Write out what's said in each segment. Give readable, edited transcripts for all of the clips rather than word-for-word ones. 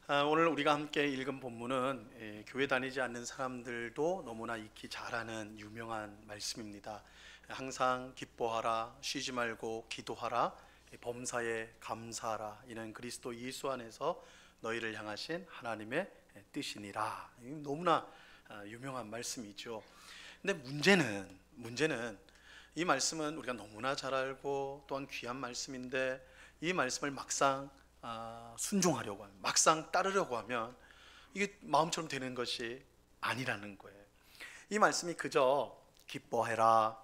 오늘 우리가 함께 읽은 본문은 교회 다니지 않는 사람들도 너무나 익히 잘 아는 유명한 말씀입니다. 항상 기뻐하라, 쉬지 말고 기도하라, 범사에 감사하라. 이는 그리스도 예수 안에서 너희를 향하신 하나님의 뜻이니라. 너무나 유명한 말씀이죠. 근데 문제는 이 말씀은 우리가 너무나 잘 알고 또한 귀한 말씀인데, 이 말씀을 막상 순종하려고 하면, 막상 따르려고 하면 이게 마음처럼 되는 것이 아니라는 거예요. 이 말씀이 그저 기뻐해라,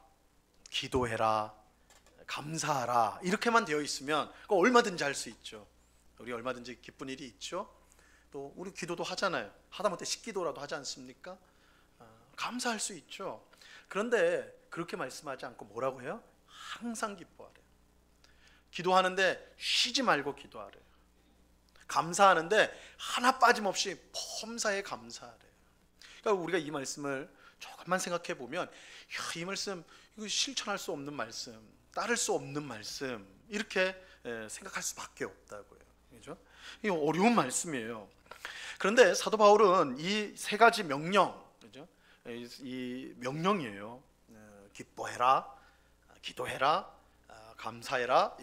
기도해라, 감사하라 이렇게만 되어 있으면 그거 얼마든지 할 수 있죠. 우리 얼마든지 기쁜 일이 있죠. 또 우리 기도도 하잖아요. 하다못해 식기도라도 하지 않습니까? 감사할 수 있죠. 그런데 그렇게 말씀하지 않고 뭐라고 해요? 항상 기뻐하래요. 기도하는데 쉬지 말고 기도하래요. 감사하는데 하나 빠짐없이 범사에 감사하래요. 그러니까 우리가 이 말씀을 조금만 생각해 보면, 이 말씀 이거 실천할 수 없는 말씀, 따를 수 없는 말씀, 이렇게 생각할 수밖에 없다고요. 그죠? 이거 어려운 말씀이에요. 그런데 사도 바울은 이 세 가지 명령, 그죠? 이 명령이에요. 기뻐해라, 기도해라, 감사해라,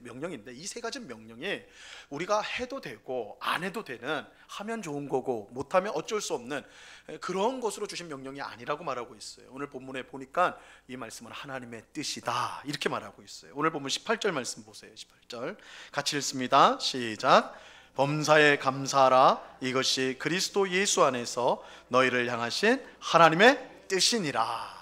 명령인데, 이 세 가지 명령이 우리가 해도 되고 안 해도 되는, 하면 좋은 거고 못하면 어쩔 수 없는 그런 것으로 주신 명령이 아니라고 말하고 있어요. 오늘 본문에 보니까 이 말씀은 하나님의 뜻이다 이렇게 말하고 있어요. 오늘 본문 18절 말씀 보세요. 18절 같이 읽습니다. 시작. 범사에 감사하라, 이것이 그리스도 예수 안에서 너희를 향하신 하나님의 뜻이니라.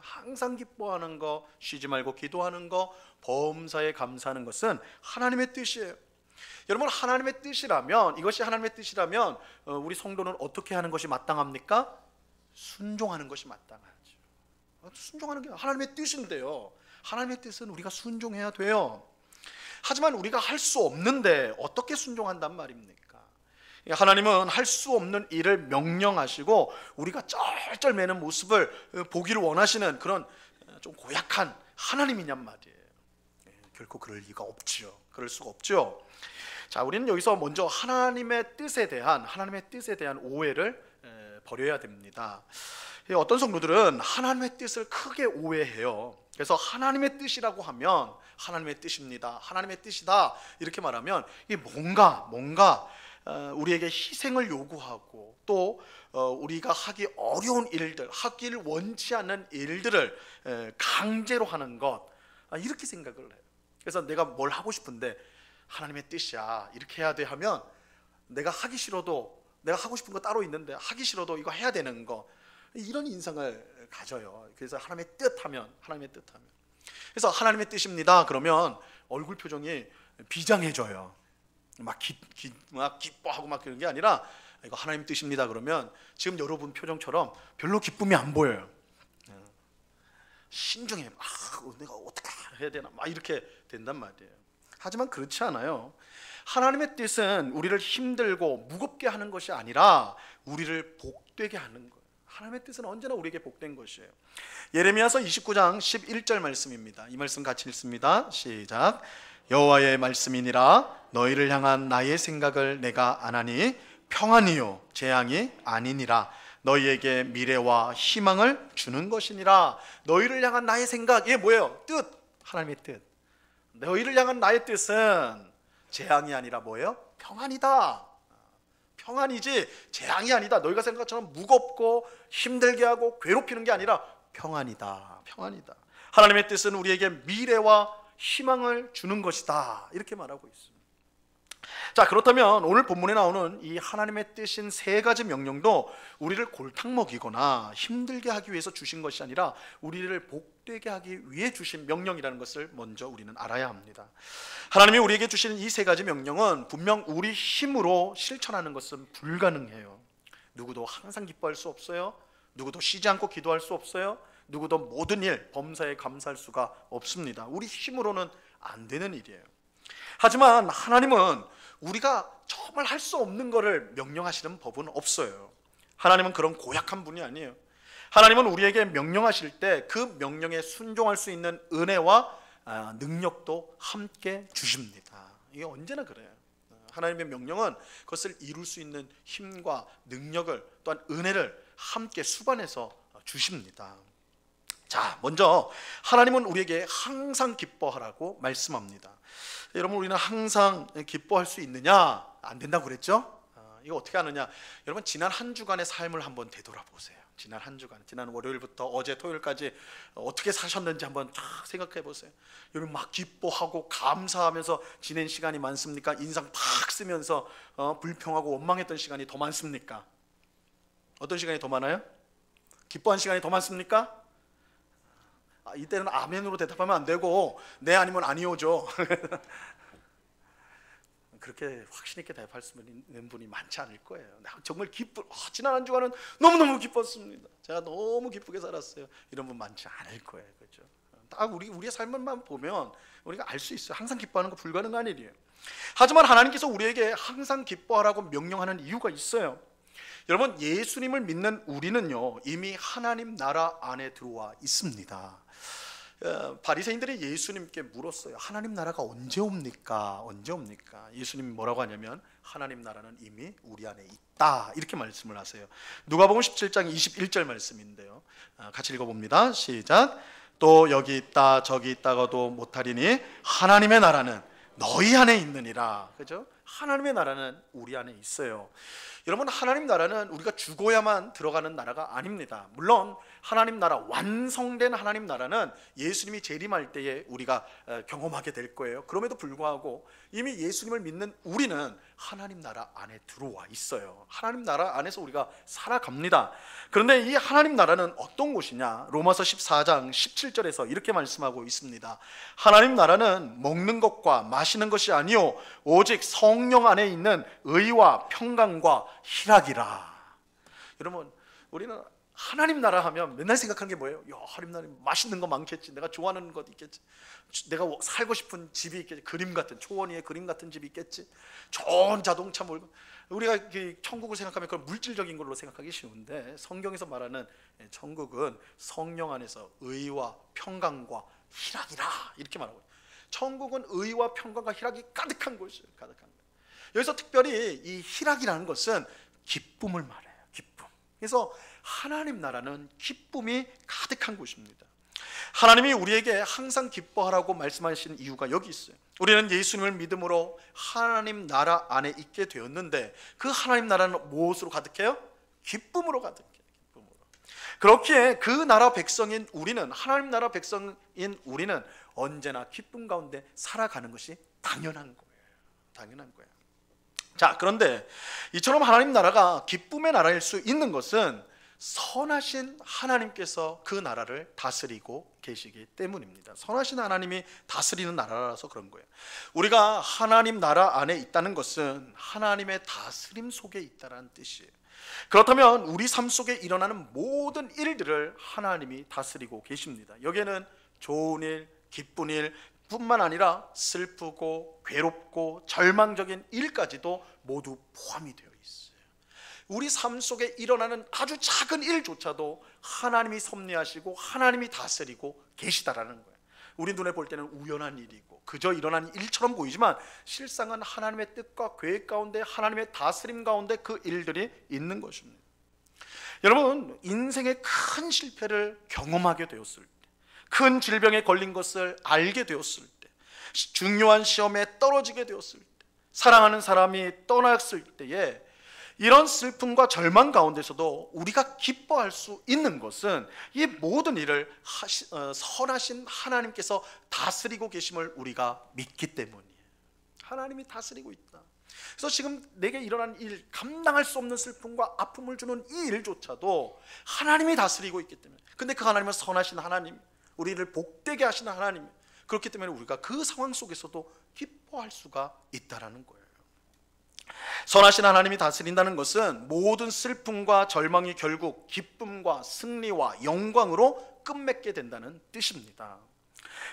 항상 기뻐하는 거, 쉬지 말고 기도하는 거, 범사에 감사하는 것은 하나님의 뜻이에요. 여러분, 하나님의 뜻이라면, 이것이 하나님의 뜻이라면 우리 성도는 어떻게 하는 것이 마땅합니까? 순종하는 것이 마땅하죠. 순종하는 게 하나님의 뜻인데요, 하나님의 뜻은 우리가 순종해야 돼요. 하지만 우리가 할 수 없는데 어떻게 순종한단 말입니까? 하나님은 할 수 없는 일을 명령하시고 우리가 쩔쩔매는 모습을 보기를 원하시는 그런 좀 고약한 하나님이냔 말이에요. 결코 그럴 리가 없지요. 그럴 수가 없죠. 자, 우리는 여기서 먼저 하나님의 뜻에 대한 오해를 버려야 됩니다. 어떤 성도들은 하나님의 뜻을 크게 오해해요. 그래서 하나님의 뜻이라고 하면 하나님의 뜻입니다, 하나님의 뜻이다 이렇게 말하면 이게 뭔가 우리에게 희생을 요구하고 또 우리가 하기 어려운 일들, 하기를 원치 않는 일들을 강제로 하는 것, 이렇게 생각을 해요. 그래서 내가 뭘 하고 싶은데 하나님의 뜻이야 이렇게 해야 돼 하면, 내가 하기 싫어도, 내가 하고 싶은 거 따로 있는데 하기 싫어도 이거 해야 되는 거, 이런 인상을 가져요. 그래서 하나님의 뜻하면 그래서 하나님의 뜻입니다 그러면 얼굴 표정이 비장해져요. 막 기뻐하고 막 그런 게 아니라, 이거 하나님 뜻입니다 그러면 지금 여러분 표정처럼 별로 기쁨이 안 보여요. 신중해. 내가 어떻게 해야 되나 막 이렇게 된단 말이에요. 하지만 그렇지 않아요. 하나님의 뜻은 우리를 힘들고 무겁게 하는 것이 아니라 우리를 복되게 하는 거예요. 하나님의 뜻은 언제나 우리에게 복된 것이에요. 예레미야서 29장 11절 말씀입니다. 이 말씀 같이 읽습니다. 시작. 여호와의 말씀이니라, 너희를 향한 나의 생각을 내가 아나니 평안이요 재앙이 아니니라, 너희에게 미래와 희망을 주는 것이니라. 너희를 향한 나의 생각, 이게 뭐예요? 뜻, 하나님의 뜻. 너희를 향한 나의 뜻은 재앙이 아니라 뭐예요? 평안이다. 평안이지 재앙이 아니다. 너희가 생각한 것처럼 무겁고 힘들게 하고 괴롭히는 게 아니라 평안이다. 하나님의 뜻은 우리에게 미래와 희망을 주는 것이다 이렇게 말하고 있습니다. 자, 그렇다면 오늘 본문에 나오는 이 하나님의 뜻인 세 가지 명령도 우리를 골탕 먹이거나 힘들게 하기 위해서 주신 것이 아니라 우리를 복되게 하기 위해 주신 명령이라는 것을 먼저 우리는 알아야 합니다. 하나님이 우리에게 주시는 이 세 가지 명령은 분명 우리 힘으로 실천하는 것은 불가능해요. 누구도 항상 기뻐할 수 없어요. 누구도 쉬지 않고 기도할 수 없어요. 누구도 모든 일 범사에 감사할 수가 없습니다. 우리 힘으로는 안 되는 일이에요. 하지만 하나님은 우리가 정말 할 수 없는 것을 명령하시는 법은 없어요. 하나님은 그런 고약한 분이 아니에요. 하나님은 우리에게 명령하실 때 그 명령에 순종할 수 있는 은혜와 능력도 함께 주십니다. 이게 언제나 그래요. 하나님의 명령은 그것을 이룰 수 있는 힘과 능력을 또한 은혜를 함께 수반해서 주십니다. 자, 먼저 하나님은 우리에게 항상 기뻐하라고 말씀합니다. 여러분, 우리는 항상 기뻐할 수 있느냐? 안 된다고 그랬죠? 이거 어떻게 하느냐? 여러분, 지난 한 주간의 삶을 한번 되돌아보세요. 지난 한 주간, 지난 월요일부터 어제 토요일까지 어떻게 사셨는지 한번 쫙 생각해 보세요. 여러분, 막 기뻐하고 감사하면서 지낸 시간이 많습니까? 인상 팍 쓰면서 불평하고 원망했던 시간이 더 많습니까? 어떤 시간이 더 많아요? 기뻐한 시간이 더 많습니까? 이때는 아멘으로 대답하면 안 되고 네 아니면 아니오죠. 그렇게 확신 있게 대답할 수 있는 분이 많지 않을 거예요. 정말 지난 한 주간은 너무너무 기뻤습니다. 제가 너무 기쁘게 살았어요. 이런 분 많지 않을 거예요. 그렇죠? 딱 우리의 삶만 보면 우리가 알 수 있어요. 항상 기뻐하는 거 불가능한 일이에요. 하지만 하나님께서 우리에게 항상 기뻐하라고 명령하는 이유가 있어요. 여러분, 예수님을 믿는 우리는요, 이미 하나님 나라 안에 들어와 있습니다. 바리새인들이 예수님께 물었어요. 하나님 나라가 언제 옵니까? 언제 옵니까? 예수님이 뭐라고 하냐면 하나님 나라는 이미 우리 안에 있다, 이렇게 말씀을 하세요. 누가복음 17장 21절 말씀인데요, 같이 읽어봅니다. 시작. 또 여기 있다 저기 있다가도 못하리니 하나님의 나라는 너희 안에 있느니라. 그죠? 하나님의 나라는 우리 안에 있어요. 여러분, 하나님 나라는 우리가 죽어야만 들어가는 나라가 아닙니다. 물론 하나님 나라, 완성된 하나님 나라는 예수님이 재림할 때에 우리가 경험하게 될 거예요. 그럼에도 불구하고 이미 예수님을 믿는 우리는 하나님 나라 안에 들어와 있어요. 하나님 나라 안에서 우리가 살아갑니다. 그런데 이 하나님 나라는 어떤 곳이냐? 로마서 14장 17절에서 이렇게 말씀하고 있습니다. 하나님 나라는 먹는 것과 마시는 것이 아니요 오직 성령 안에 있는 의와 평강과 희락이라. 여러분, 우리는 하나님 나라 하면 맨날 생각하는 게 뭐예요? 야, 하나님 나라 맛있는 거 많겠지, 내가 좋아하는 것 있겠지, 내가 살고 싶은 집이 있겠지, 그림 같은, 초원 위에 그림 같은 집이 있겠지, 좋은 자동차 몰고. 우리가 천국을 생각하면 그런 물질적인 걸로 생각하기 쉬운데, 성경에서 말하는 천국은 성령 안에서 의와 평강과 희락이라, 이렇게 말하고 있어요. 천국은 의와 평강과 희락이 가득한 곳이에요. 가득한 곳. 여기서 특별히 이 희락이라는 것은 기쁨을 말해요. 기쁨. 그래서 하나님 나라는 기쁨이 가득한 곳입니다. 하나님이 우리에게 항상 기뻐하라고 말씀하신 이유가 여기 있어요. 우리는 예수님을 믿음으로 하나님 나라 안에 있게 되었는데, 그 하나님 나라는 무엇으로 가득해요? 기쁨으로 가득해요. 기쁨으로. 그렇기에 그 나라 백성인 우리는, 하나님 나라 백성인 우리는 언제나 기쁨 가운데 살아가는 것이 당연한 거예요. 당연한 거예요. 자, 그런데 이처럼 하나님 나라가 기쁨의 나라일 수 있는 것은 선하신 하나님께서 그 나라를 다스리고 계시기 때문입니다. 선하신 하나님이 다스리는 나라라서 그런 거예요. 우리가 하나님 나라 안에 있다는 것은 하나님의 다스림 속에 있다는 뜻이에요. 그렇다면 우리 삶 속에 일어나는 모든 일들을 하나님이 다스리고 계십니다. 여기에는 좋은 일, 기쁜 일 뿐만 아니라 슬프고 괴롭고 절망적인 일까지도 모두 포함이 되어 있어요. 우리 삶 속에 일어나는 아주 작은 일조차도 하나님이 섭리하시고 하나님이 다스리고 계시다라는 거예요. 우리 눈에 볼 때는 우연한 일이고 그저 일어난 일처럼 보이지만 실상은 하나님의 뜻과 계획 가운데, 하나님의 다스림 가운데 그 일들이 있는 것입니다. 여러분, 인생의 큰 실패를 경험하게 되었을 때, 큰 질병에 걸린 것을 알게 되었을 때, 중요한 시험에 떨어지게 되었을 때, 사랑하는 사람이 떠났을 때에 이런 슬픔과 절망 가운데서도 우리가 기뻐할 수 있는 것은 이 모든 일을 선하신 하나님께서 다스리고 계심을 우리가 믿기 때문이에요. 하나님이 다스리고 있다. 그래서 지금 내게 일어난 일, 감당할 수 없는 슬픔과 아픔을 주는 이 일조차도 하나님이 다스리고 있기 때문에, 근데 그 하나님은 선하신 하나님, 우리를 복되게 하시는 하나님, 그렇기 때문에 우리가 그 상황 속에서도 기뻐할 수가 있다라는 거예요. 선하신 하나님이 다스린다는 것은 모든 슬픔과 절망이 결국 기쁨과 승리와 영광으로 끝맺게 된다는 뜻입니다.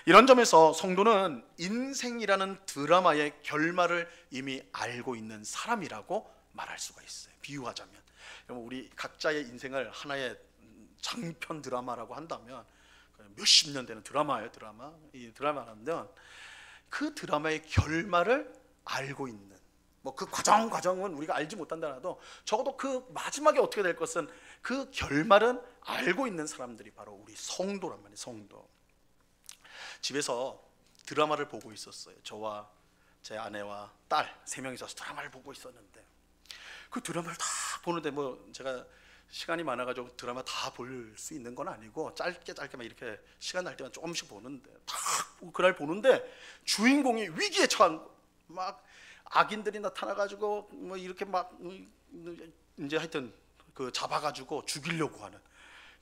이런 점에서 성도는 인생이라는 드라마의 결말을 이미 알고 있는 사람이라고 말할 수가 있어요. 비유하자면, 우리 각자의 인생을 하나의 장편 드라마라고 한다면 몇십 년 되는 드라마예요. 이 드라마라면 그 드라마의 결말을 알고 있는, 뭐 그 과정은 우리가 알지 못한다라도 적어도 그 마지막에 어떻게 될 것은 그 결말은 알고 있는 사람들이 바로 우리 성도란 말이에요. 성도. 집에서 드라마를 보고 있었어요. 저와 제 아내와 딸 3명이서 드라마를 보고 있었는데 그 드라마를 다 보는데 뭐 제가 시간이 많아가지고 드라마 다 볼 수 있는 건 아니고 짧게 막 이렇게 시간 날 때만 조금씩 보는데 다 그날 보는데 주인공이 위기에 처한 막 악인들이 나타나가지고 뭐 이렇게 막 이제 하여튼 그 잡아가지고 죽이려고 하는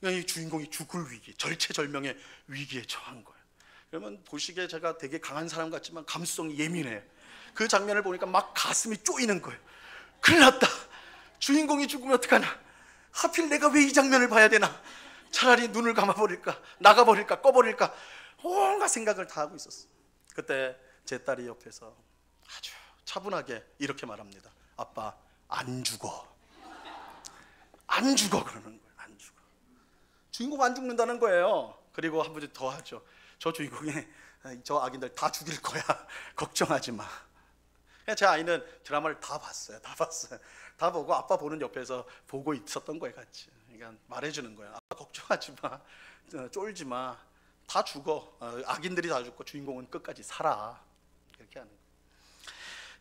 이 주인공이 죽을 위기, 절체절명의 위기에 처한 거예요. 그러면 보시기에 제가 되게 강한 사람 같지만 감수성이 예민해. 그 장면을 보니까 막 가슴이 쪼이는 거예요. 큰일 났다. 주인공이 죽으면 어떡하나. 하필 내가 왜 이 장면을 봐야 되나. 차라리 눈을 감아버릴까, 나가버릴까, 꺼버릴까, 온갖 생각을 다 하고 있었어요. 그때 제 딸이 옆에서 아주 차분하게 이렇게 말합니다. 아빠, 안 죽어. 안 죽어. 그러는 거예요. 안 죽어. 주인공 안 죽는다는 거예요. 그리고 한 번 더 하죠. 저 주인공이 저 악인들 다 죽일 거야. 걱정하지 마. 제 아이는 드라마를 다 봤어요. 다 보고 아빠 보는 옆에서 보고 있었던 거예요, 같이. 그러니까 말해주는 거예요. 아빠 걱정하지 마, 쫄지 마. 다 죽어. 악인들이 다 죽고 주인공은 끝까지 살아. 이렇게 하는 거예요.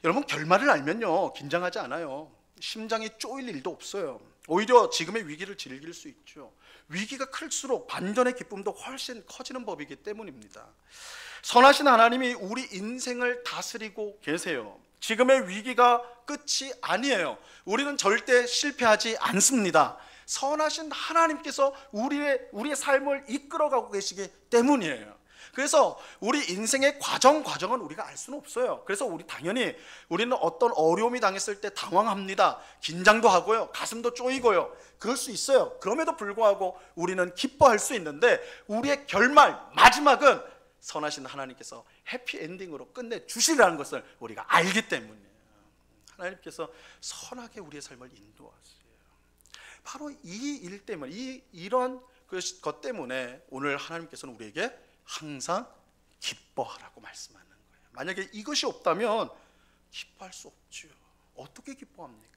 여러분, 결말을 알면요 긴장하지 않아요. 심장이 쪼일 일도 없어요. 오히려 지금의 위기를 즐길 수 있죠. 위기가 클수록 반전의 기쁨도 훨씬 커지는 법이기 때문입니다. 선하신 하나님이 우리 인생을 다스리고 계세요. 지금의 위기가 끝이 아니에요. 우리는 절대 실패하지 않습니다. 선하신 하나님께서 우리의 삶을 이끌어가고 계시기 때문이에요. 그래서 우리 인생의 과정은 우리가 알 수는 없어요. 그래서 우리는 어떤 어려움이 당했을 때 당황합니다. 긴장도 하고요, 가슴도 쪼이고요. 그럴 수 있어요. 그럼에도 불구하고 우리는 기뻐할 수 있는데 우리의 결말, 마지막은 선하신 하나님께서 해피엔딩으로 끝내주시라는 것을 우리가 알기 때문이에요. 하나님께서 선하게 우리의 삶을 인도하세요. 바로 이 일 때문에, 이런 것 때문에 오늘 하나님께서는 우리에게 항상 기뻐하라고 말씀하는 거예요. 만약에 이것이 없다면 기뻐할 수 없죠. 어떻게 기뻐합니까?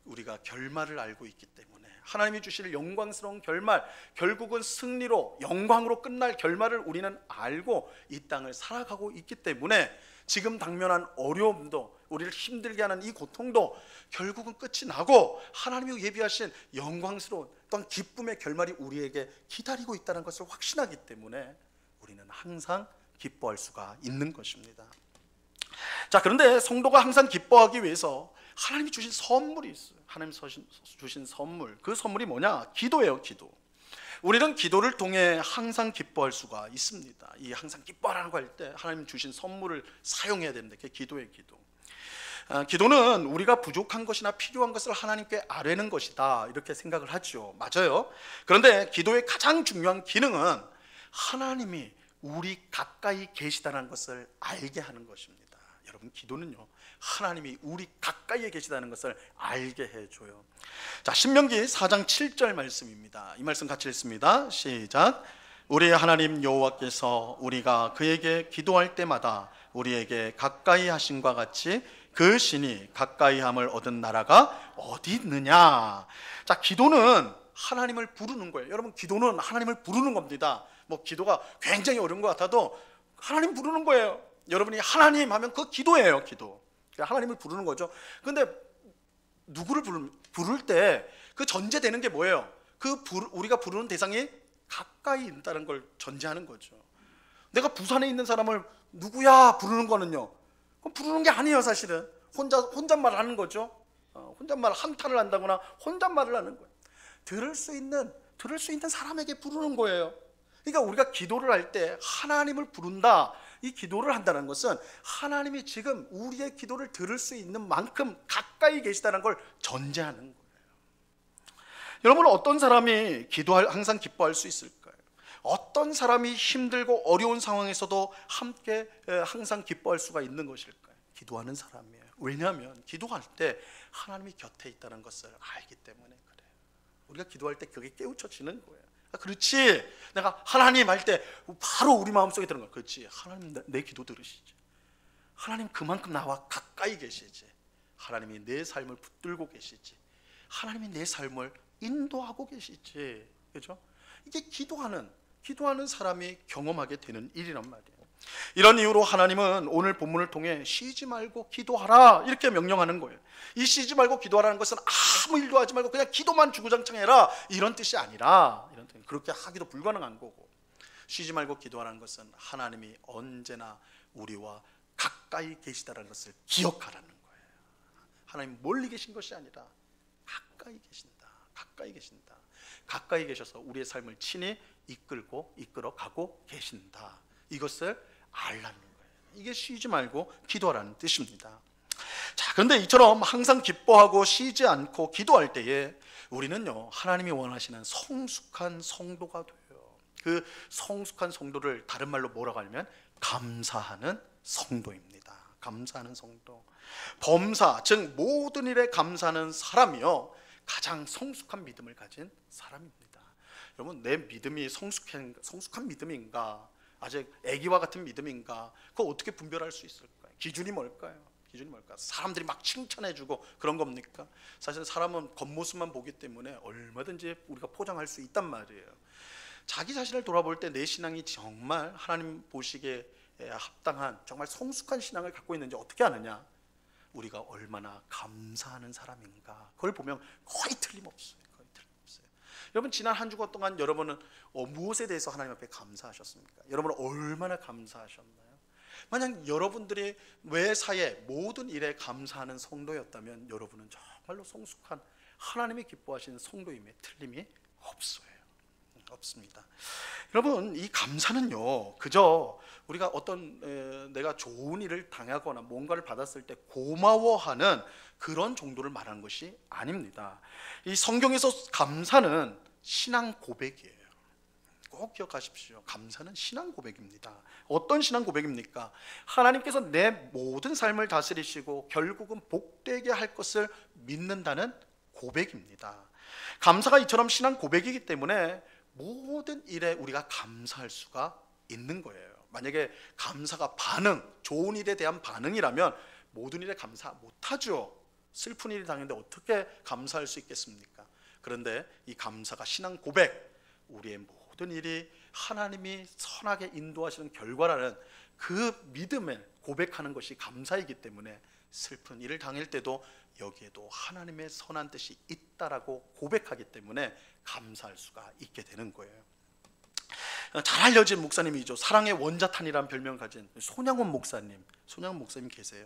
우리가 결말을 알고 있기 때문에 하나님이 주실 영광스러운 결말, 결국은 승리로 영광으로 끝날 결말을 우리는 알고 이 땅을 살아가고 있기 때문에 지금 당면한 어려움도, 우리를 힘들게 하는 이 고통도 결국은 끝이 나고 하나님이 예비하신 영광스러운 또한 기쁨의 결말이 우리에게 기다리고 있다는 것을 확신하기 때문에 우리는 항상 기뻐할 수가 있는 것입니다. 자, 그런데 성도가 항상 기뻐하기 위해서 하나님이 주신 선물이 있어요. 하나님이 주신 선물, 그 선물이 뭐냐? 기도예요. 기도. 우리는 기도를 통해 항상 기뻐할 수가 있습니다. 이 항상 기뻐하라고 할 때 하나님 주신 선물을 사용해야 되는데 그게 기도예요. 기도. 기도는 우리가 부족한 것이나 필요한 것을 하나님께 아뢰는 것이다, 이렇게 생각을 하죠. 맞아요. 그런데 기도의 가장 중요한 기능은 하나님이 우리 가까이 계시다는 것을 알게 하는 것입니다. 여러분, 기도는요 하나님이 우리 가까이에 계시다는 것을 알게 해줘요. 자, 신명기 4장 7절 말씀입니다. 이 말씀 같이 읽습니다. 시작. 우리 하나님 여호와께서 우리가 그에게 기도할 때마다 우리에게 가까이 하심과 같이 그 신이 가까이함을 얻은 나라가 어디 있느냐. 자, 기도는 하나님을 부르는 거예요. 여러분, 기도는 하나님을 부르는 겁니다. 뭐 기도가 굉장히 어려운 것 같아도 하나님 부르는 거예요. 여러분이 하나님 하면 그 기도예요. 기도. 하나님을 부르는 거죠. 근데 누구를 부를 때 그 전제되는 게 뭐예요? 우리가 부르는 대상이 가까이 있다는 걸 전제하는 거죠. 내가 부산에 있는 사람을 누구야 부르는 거는요, 그럼 부르는 게 아니에요. 사실은 혼잣말 하는 거죠. 혼잣말 한탄을 한다거나 혼잣말을 하는 거예요. 들을 수 있는 사람에게 부르는 거예요. 그러니까 우리가 기도를 할 때 하나님을 부른다, 이 기도를 한다는 것은 하나님이 지금 우리의 기도를 들을 수 있는 만큼 가까이 계시다는 걸 전제하는 거예요. 여러분, 어떤 사람이 항상 기뻐할 수 있을까요? 어떤 사람이 힘들고 어려운 상황에서도 함께 항상 기뻐할 수가 있는 것일까요? 기도하는 사람이에요. 왜냐하면 기도할 때 하나님이 곁에 있다는 것을 알기 때문에 그래요. 우리가 기도할 때 그게 깨우쳐지는 거예요. 그렇지, 내가 하나님 할 때 바로 우리 마음속에 드는 거야. 그렇지, 하나님 내 기도 들으시지. 하나님 그만큼 나와 가까이 계시지. 하나님이 내 삶을 붙들고 계시지, 하나님이 내 삶을 인도하고 계시지. 그죠? 이게 기도하는 사람이 경험하게 되는 일이란 말이에요. 이런 이유로 하나님은 오늘 본문을 통해 쉬지 말고 기도하라 이렇게 명령하는 거예요. 이 쉬지 말고 기도하라는 것은 아무 일도 하지 말고 그냥 기도만 주구장창 해라 이런 뜻이 아니라, 그렇게 하기도 불가능한 거고, 쉬지 말고 기도하라는 것은 하나님이 언제나 우리와 가까이 계시다는 것을 기억하라는 거예요. 하나님 멀리 계신 것이 아니라 가까이 계신다. 가까이 계셔서 우리의 삶을 친히 이끌어 가고 계신다. 이것을 알라는 거예요. 이게 쉬지 말고 기도하라는 뜻입니다. 자, 그런데 이처럼 항상 기뻐하고 쉬지 않고 기도할 때에 우리는요, 하나님이 원하시는 성숙한 성도가 돼요. 그 성숙한 성도를 다른 말로 뭐라고 하냐면 감사하는 성도입니다. 감사하는 성도. 범사, 즉 모든 일에 감사하는 사람이요, 가장 성숙한 믿음을 가진 사람입니다. 여러분, 내 믿음이 성숙한 믿음인가, 아직 애기와 같은 믿음인가, 그거 어떻게 분별할 수 있을까요? 기준이 뭘까요? 사람들이 막 칭찬해주고 그런 겁니까? 사실 사람은 겉모습만 보기 때문에 얼마든지 우리가 포장할 수 있단 말이에요. 자기 자신을 돌아볼 때 내 신앙이 정말 하나님 보시기에 합당한 정말 성숙한 신앙을 갖고 있는지 어떻게 아느냐? 우리가 얼마나 감사하는 사람인가, 그걸 보면 거의 틀림없어요. 여러분, 지난 한 주간 동안 여러분은 무엇에 대해서 하나님 앞에 감사하셨습니까? 여러분은 얼마나 감사하셨나요? 만약 여러분들이 매사에 모든 일에 감사하는 성도였다면 여러분은 정말로 성숙한 하나님이 기뻐하시는 성도임에 틀림이 없습니다. 여러분, 이 감사는요, 그저 우리가 내가 좋은 일을 당하거나 뭔가를 받았을 때 고마워하는 그런 정도를 말하는 것이 아닙니다. 이 성경에서 감사는 신앙 고백이에요. 꼭 기억하십시오. 감사는 신앙 고백입니다. 어떤 신앙 고백입니까? 하나님께서 내 모든 삶을 다스리시고 결국은 복되게 할 것을 믿는다는 고백입니다. 감사가 이처럼 신앙 고백이기 때문에 모든 일에 우리가 감사할 수가 있는 거예요. 만약에 감사가 좋은 일에 대한 반응이라면 모든 일에 감사 못하죠. 슬픈 일이 당했는데 어떻게 감사할 수 있겠습니까? 그런데 이 감사가 신앙 고백, 우리의 모든 일이 하나님이 선하게 인도하시는 결과라는 그 믿음을 고백하는 것이 감사이기 때문에 슬픈 일을 당할 때도 여기에도 하나님의 선한 뜻이 있다라고 고백하기 때문에 감사할 수가 있게 되는 거예요. 잘 알려진 목사님이죠. 사랑의 원자탄이라는 별명을 가진 손양원 목사님 계세요.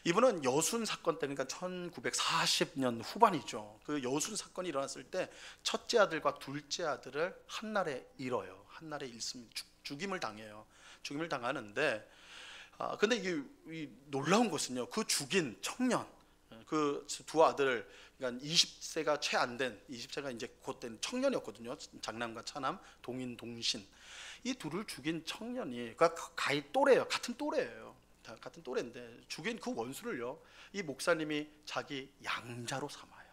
이분은 여순 사건 때, 그러니까 1940년 후반이죠. 그 여순 사건이 일어났을 때 첫째 아들과 둘째 아들을 한날에 잃습니다. 죽임을 당하는데, 근데 이게 놀라운 것은요, 그 죽인 청년, 그 두 아들, 그러니까 20세가 채 안 된, 20세가 이제 곧 된 청년이었거든요. 장남과 차남, 동인, 동신. 이 둘을 죽인 청년이, 그러니까 가히 또래예요. 같은 또래인데 죽인 그 원수를요, 이 목사님이 자기 양자로 삼아요.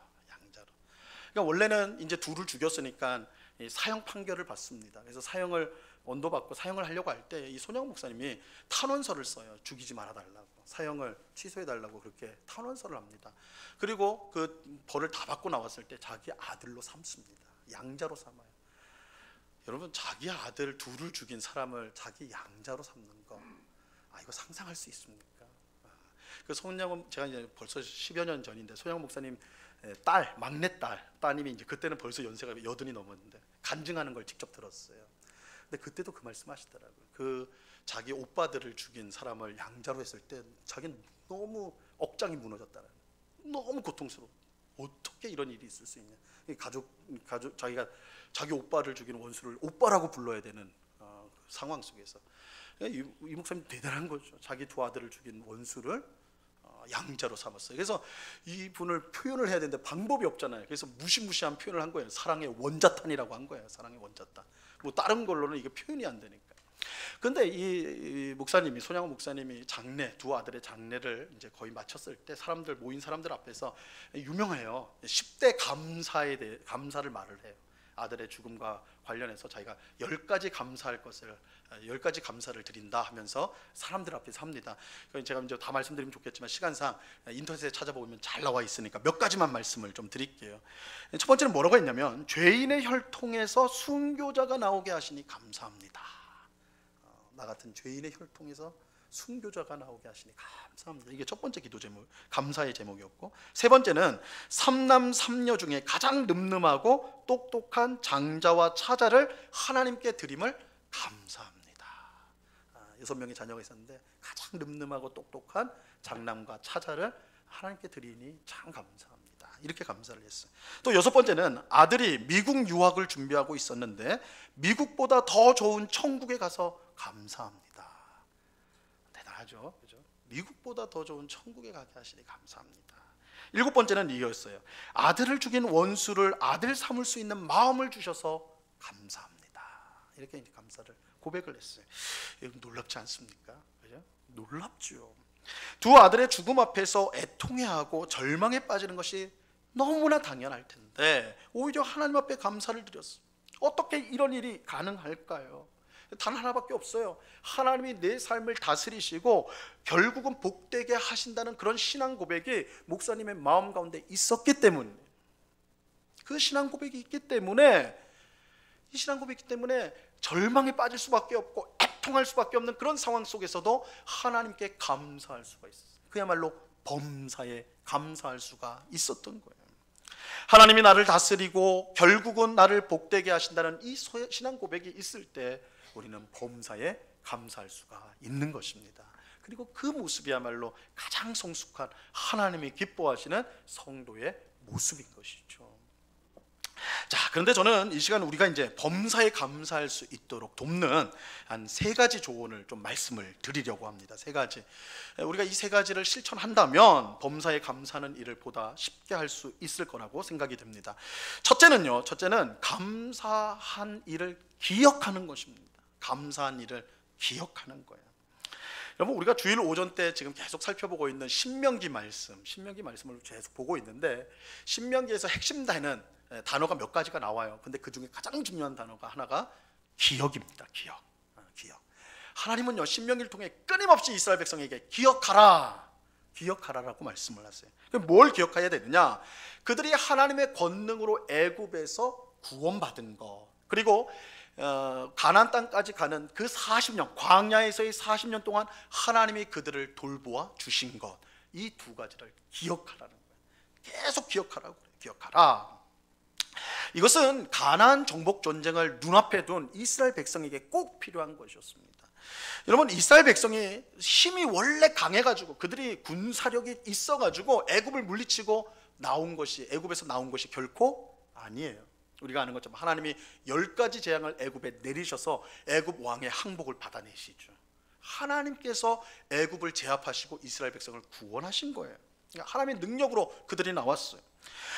그러니까 원래는 이제 둘을 죽였으니까 사형 판결을 받습니다. 그래서 사형을 언도받고 사형을 하려고 할 때 이 손양 목사님이 탄원서를 써요. 죽이지 말아달라고, 사형을 취소해달라고 그렇게 탄원서를 합니다. 그리고 그 벌을 다 받고 나왔을 때 자기 아들로 삼습니다. 양자로 삼아요. 여러분, 자기 아들 둘을 죽인 사람을 자기 양자로 삼는 거, 이거 상상할 수 있습니까? 그 손양, 제가 이제 벌써 10여 년 전인데 손양 목사님 막내딸 따님이 이제 그때는 벌써 연세가 80이 넘었는데 간증하는 걸 직접 들었어요. 근데 그때도 그 말씀하시더라고요. 그 자기 오빠들을 죽인 사람을 양자로 했을 때 자기는 너무 억장이 무너졌다는, 너무 고통스러워. 어떻게 이런 일이 있을 수 있냐. 자기가 자기 오빠를 죽인 원수를 오빠라고 불러야 되는 상황 속에서 이 목사님 대단한 거죠. 자기 두 아들을 죽인 원수를 양자로 삼았어요. 그래서 이분을 표현을 해야 되는데 방법이 없잖아요. 그래서 무시무시한 표현을 한 거예요. 사랑의 원자탄이라고 한 거예요. 사랑의 원자탄. 뭐 다른 걸로는 이게 표현이 안 되니까. 근데 이 목사님이, 손양원 목사님이 두 아들의 장례를 이제 거의 마쳤을 때 모인 사람들 앞에서 유명해요. 10대 감사에 대해 감사를 말을 해요. 아들의 죽음과 관련해서 자기가 10가지 감사할 것을 10가지 감사를 드린다 하면서 사람들 앞에서 합니다. 제가 이제 다 말씀드리면 좋겠지만 시간상 인터넷에 찾아보면 잘 나와 있으니까 몇 가지만 말씀을 좀 드릴게요. 첫 번째는 뭐라고 했냐면 죄인의 혈통에서 순교자가 나오게 하시니 감사합니다. 나 같은 죄인의 혈통에서 순교자가 나오게 하시니 감사합니다. 이게 첫 번째 기도 제목, 감사의 제목이었고, 세 번째는 삼남 삼녀 중에 가장 늠름하고 똑똑한 장자와 차자를 하나님께 드림을 감사합니다. 6명의 자녀가 있었는데 가장 늠름하고 똑똑한 장남과 차자를 하나님께 드리니 참 감사합니다. 이렇게 감사를 했어요. 또 여섯 번째는 아들이 미국 유학을 준비하고 있었는데 미국보다 더 좋은 천국에 가서 감사합니다. 대단하죠, 그죠? 미국보다 더 좋은 천국에 가게 하시니 감사합니다. 일곱 번째는 이거였어요. 아들을 죽인 원수를 아들 삼을 수 있는 마음을 주셔서 감사합니다. 이렇게 이제 감사를 고백을 했어요. 놀랍지 않습니까? 그죠? 놀랍죠. 두 아들의 죽음 앞에서 애통해하고 절망에 빠지는 것이 너무나 당연할 텐데 오히려 하나님 앞에 감사를 드렸어요. 어떻게 이런 일이 가능할까요? 단 하나밖에 없어요. 하나님이 내 삶을 다스리시고 결국은 복되게 하신다는 그런 신앙 고백이 목사님의 마음 가운데 있었기 때문에, 그 신앙 고백이 있기 때문에, 이 신앙 고백이 있기 때문에 절망에 빠질 수밖에 없고 애통할 수밖에 없는 그런 상황 속에서도 하나님께 감사할 수가 있어요. 그야말로 범사에 감사할 수가 있었던 거예요. 하나님이 나를 다스리고 결국은 나를 복되게 하신다는 이 신앙 고백이 있을 때 우리는 범사에 감사할 수가 있는 것입니다. 그리고 그 모습이야말로 가장 성숙한 하나님이 기뻐하시는 성도의 모습인 것이죠. 자, 그런데 저는 이 시간 우리가 이제 범사에 감사할 수 있도록 돕는 한 세 가지 조언을 좀 말씀을 드리려고 합니다. 세 가지. 우리가 이 세 가지를 실천한다면 범사에 감사하는 일을 보다 쉽게 할 수 있을 거라고 생각이 됩니다. 첫째는 감사한 일을 기억하는 것입니다. 감사한 일을 기억하는 거예요. 여러분, 우리가 주일 오전 때 지금 계속 살펴보고 있는 신명기 말씀을 계속 보고 있는데, 신명기에서 핵심 단어가 몇 가지가 나와요. 근데 그 중에 가장 중요한 단어가 하나가 기억입니다. 기억. 하나님은요, 신명기를 통해 끊임없이 이스라엘 백성에게 기억하라라고 말씀을 하세요. 그럼 뭘 기억해야 되느냐? 그들이 하나님의 권능으로 애굽에서 구원받은 것, 그리고 가나안 땅까지 가는 그 40년, 광야에서의 40년 동안 하나님이 그들을 돌보아 주신 것, 이 두 가지를 기억하라는 거예요. 계속 기억하라고 그래요. 기억하라. 이것은 가나안 정복 전쟁을 눈앞에 둔 이스라엘 백성에게 꼭 필요한 것이었습니다. 여러분, 이스라엘 백성이 힘이 원래 강해가지고 그들이 군사력이 있어가지고 애굽을 물리치고 애굽에서 나온 것이 결코 아니에요. 우리가 아는 것처럼 하나님이 10가지 재앙을 애굽에 내리셔서 애굽 왕의 항복을 받아내시죠. 하나님께서 애굽을 제압하시고 이스라엘 백성을 구원하신 거예요. 그러니까 하나님의 능력으로 그들이 나왔어요.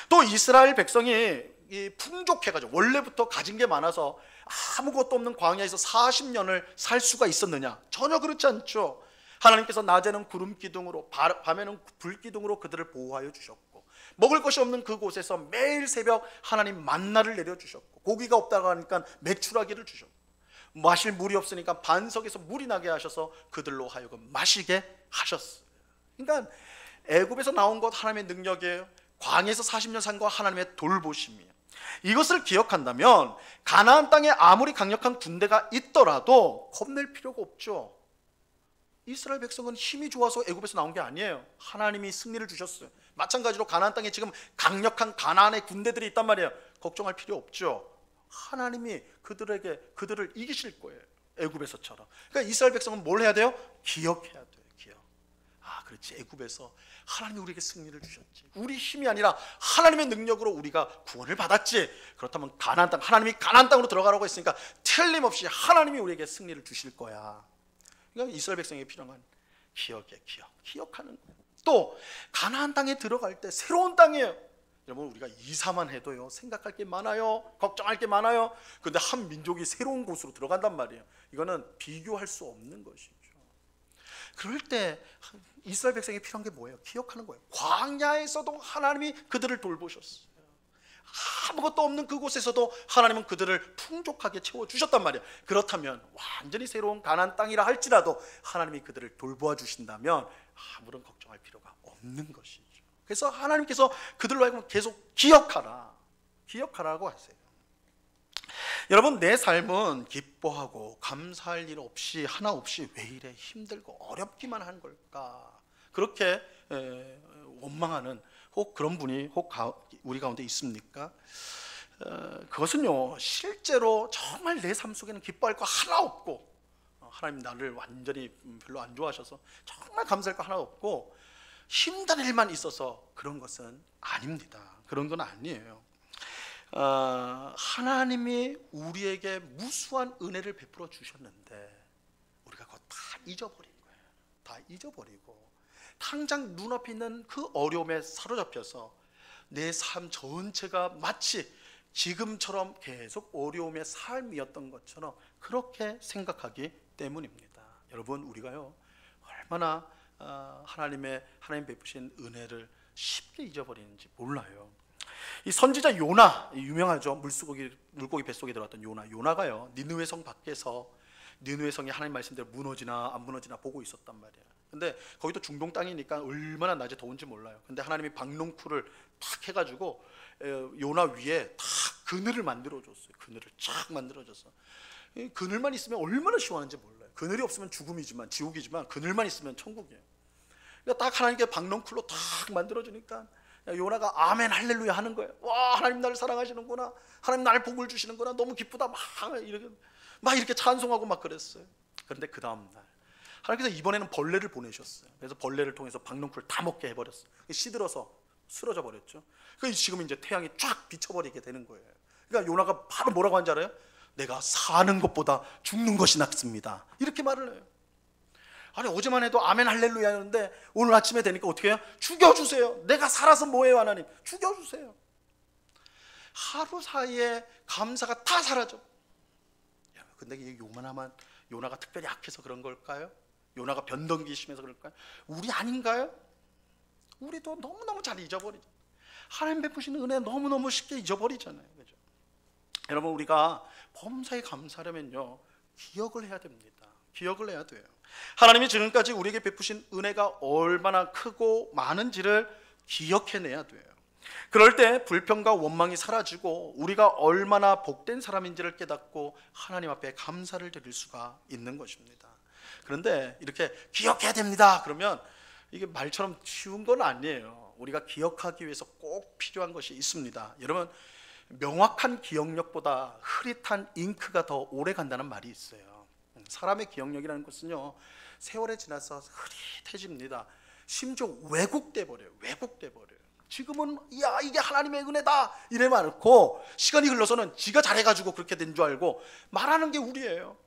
또 이스라엘 백성이 풍족해가지고 원래부터 가진 게 많아서 아무것도 없는 광야에서 40년을 살 수가 있었느냐? 전혀 그렇지 않죠. 하나님께서 낮에는 구름 기둥으로 밤에는 불 기둥으로 그들을 보호하여 주셨고, 먹을 것이 없는 그곳에서 매일 새벽 하나님 만나를 내려주셨고, 고기가 없다고 하니까 메추라기를 주셨고, 마실 물이 없으니까 반석에서 물이 나게 하셔서 그들로 하여금 마시게 하셨어요. 그러니까 애굽에서 나온 것 하나님의 능력이에요. 광야에서 40년 산 거 하나님의 돌보심이에요. 이것을 기억한다면 가나안 땅에 아무리 강력한 군대가 있더라도 겁낼 필요가 없죠. 이스라엘 백성은 힘이 좋아서 애굽에서 나온 게 아니에요. 하나님이 승리를 주셨어요. 마찬가지로 가나안 땅에 지금 강력한 가나안의 군대들이 있단 말이에요. 걱정할 필요 없죠. 하나님이 그들을 이기실 거예요. 애굽에서처럼. 그러니까 이스라엘 백성은 뭘 해야 돼요? 기억해야 돼요. 그렇지, 애굽에서 하나님이 우리에게 승리를 주셨지. 우리 힘이 아니라 하나님의 능력으로 우리가 구원을 받았지. 그렇다면 가나안 땅, 하나님이 가나안 땅으로 들어가라고 했으니까 틀림없이 하나님이 우리에게 승리를 주실 거야. 그러니까 이스라엘 백성에게 필요한 기억하는 거예요. 또 가나안 땅에 들어갈 때 새로운 땅이에요. 여러분, 우리가 이사만 해도요, 생각할 게 많아요, 걱정할 게 많아요. 그런데 한 민족이 새로운 곳으로 들어간단 말이에요. 이거는 비교할 수 없는 것이죠. 그럴 때 이스라엘 백성이 필요한 게 뭐예요? 기억하는 거예요. 광야에서도 하나님이 그들을 돌보셨어요. 아무것도 없는 그곳에서도 하나님은 그들을 풍족하게 채워주셨단 말이에요. 그렇다면 완전히 새로운 가나안 땅이라 할지라도 하나님이 그들을 돌보아 주신다면 아무런 걱정할 필요가 없는 것이죠. 그래서 하나님께서 그들로 하여금 계속 기억하라고 하세요. 여러분, 내 삶은 기뻐하고 감사할 일 없이 하나 없이 왜 이래 힘들고 어렵기만 한 걸까, 그렇게 원망하는 혹 그런 분이 혹 우리 가운데 있습니까? 그것은요, 실제로 정말 내 삶 속에는 기뻐할 거 하나 없고 하나님 나를 완전히 별로 안 좋아하셔서 정말 감사할 거 하나 없고 힘든 일만 있어서 그런 것은 아닙니다. 그런 건 아니에요. 하나님이 우리에게 무수한 은혜를 베풀어 주셨는데 우리가 그거 다 잊어버린 거예요. 다 잊어버리고 당장 눈앞에 있는 그 어려움에 사로잡혀서 내 삶 전체가 마치 지금처럼 계속 어려움의 삶이었던 것처럼 그렇게 생각하기 때문입니다. 여러분, 우리가요 얼마나 하나님 베푸신 은혜를 쉽게 잊어버리는지 몰라요. 이 선지자 요나, 유명하죠. 물고기 뱃속에 들어갔던 요나가요 니느웨 성 밖에서 니느웨 성이 하나님 말씀대로 무너지나 안 무너지나 보고 있었단 말이에요. 근데 거기도 중동 땅이니까 얼마나 낮에 더운지 몰라요. 근데 하나님이 박농쿨을 탁 해가지고 요나 위에 탁 그늘을 만들어줬어요. 그늘을 쫙 만들어줘서 그늘만 있으면 얼마나 시원한지 몰라요. 그늘이 없으면 죽음이지만 지옥이지만 그늘만 있으면 천국이에요. 그러니까 딱 하나님께 박농쿨로 탁 만들어주니까 요나가 아멘 할렐루야 하는 거예요. 와, 하나님 나를 사랑하시는구나, 하나님 나를 복을 주시는구나, 너무 기쁘다, 막 이렇게 찬송하고 막 그랬어요. 그런데 그 다음 날 하나님께서 이번에는 벌레를 보내셨어요. 그래서 벌레를 통해서 박농쿨 다 먹게 해버렸어요. 시들어서 쓰러져 버렸죠. 그래서 지금 이제 태양이 쫙 비춰버리게 되는 거예요. 그러니까 요나가 바로 뭐라고 한지 알아요? 내가 사는 것보다 죽는 것이 낫습니다, 이렇게 말을 해요. 아니, 어제만 해도 아멘 할렐루야 하는데 오늘 아침에 되니까 어떻게 해요? 죽여주세요. 내가 살아서 뭐해요, 하나님? 죽여주세요. 하루 사이에 감사가 다 사라져. 근데 이게 요나가 특별히 약해서 그런 걸까요? 요나가 변덕이 심해서 그럴까요? 우리 아닌가요? 우리도 너무너무 잘 잊어버리죠. 하나님 베푸시는 은혜 너무너무 쉽게 잊어버리잖아요. 그죠? 여러분, 우리가 범사에 감사하려면요 기억을 해야 됩니다. 기억을 해야 돼요. 하나님이 지금까지 우리에게 베푸신 은혜가 얼마나 크고 많은지를 기억해내야 돼요. 그럴 때 불평과 원망이 사라지고 우리가 얼마나 복된 사람인지를 깨닫고 하나님 앞에 감사를 드릴 수가 있는 것입니다. 그런데 이렇게 기억해야 됩니다 그러면 이게 말처럼 쉬운 건 아니에요. 우리가 기억하기 위해서 꼭 필요한 것이 있습니다. 여러분, 명확한 기억력보다 흐릿한 잉크가 더 오래 간다는 말이 있어요. 사람의 기억력이라는 것은요 세월에 지나서 흐릿해집니다. 심지어 왜곡돼 버려요. 지금은 야 이게 하나님의 은혜다 이래만 않고 시간이 흘러서는 지가 잘해가지고 그렇게 된 줄 알고 말하는 게 우리예요.